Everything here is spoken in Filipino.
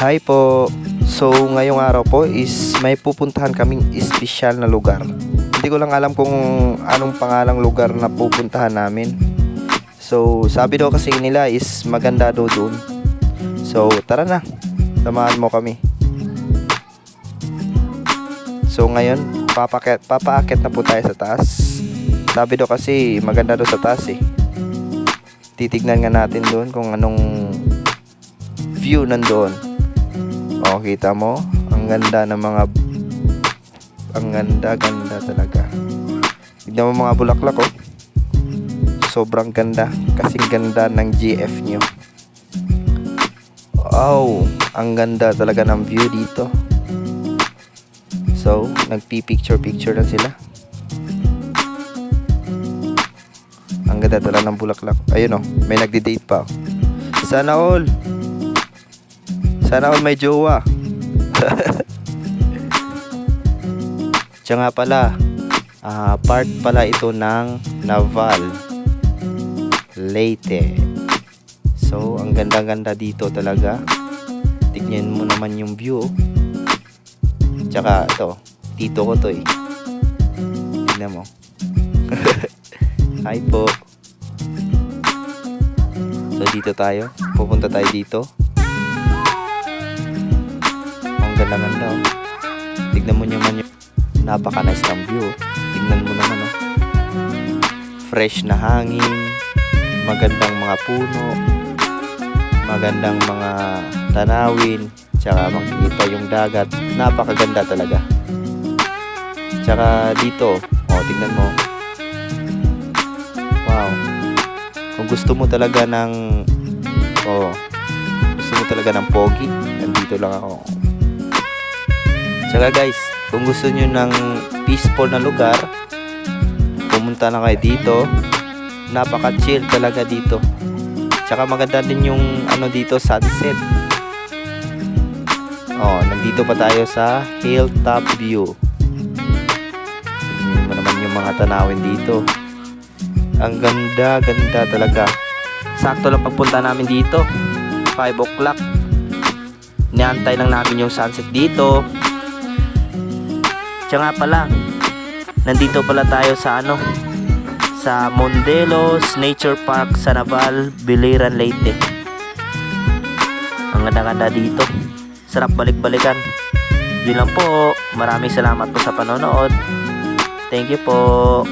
Hi po. So ngayong araw po is may pupuntahan kaming espesyal na lugar. Hindi ko lang alam kung anong pangalang lugar na pupuntahan namin. So sabi daw kasi nila is maganda daw doon. So tara na, samahan mo kami. So ngayon papaakit na po tayo sa taas. Sabi daw kasi maganda daw sa taas eh. Titignan nga natin doon kung anong view nandoon. O, kita mo? Ang ganda ng mga... Ang ganda talaga. Tignan mo mga bulaklak, oh. Sobrang ganda. Kasing ganda ng GF nyo. Wow! Ang ganda talaga ng view dito. So, nagpi-picture na sila. Ang ganda talaga ng bulaklak. Ayun, oh. May nagdi-date pa, oh. Sana all may jowa. Siya nga pala, part pala ito ng Naval Leyte. So, ang ganda-ganda dito talaga. Tignan mo naman yung view. Tsaka ito, tito ko to eh. Tignan mo. Hi po. So, dito tayo. Pupunta tayo dito. Ang ganda-ganda, oh. Tignan mo naman yung napaka-nice ng view. Tignan mo naman, oh. Fresh na hangin, magandang mga puno, magandang mga tanawin, tsaka makikita yung dagat. Napakaganda talaga. Tsaka dito, oh, tignan mo. Wow. Kung gusto mo talaga ng pogi, nandito lang ako. Tsaka guys, kung gusto nyo ng peaceful na lugar, pumunta na kayo dito. Napaka chill talaga dito. Tsaka maganda din yung dito, sunset. Nandito pa tayo sa hilltop view. Tingnan mo naman yung mga tanawin dito. Ang ganda talaga. Sakto lang pagpunta namin dito, 5 o'clock. Niantay lang namin yung sunset dito. Siya nga pala, nandito pala tayo sa sa Mondelos Nature Park sa Naval, Biliran, Leyte. Ang ganda-ganda dito. Sarap balik-balikan. Yun lang po. Maraming salamat po sa panonood. Thank you po.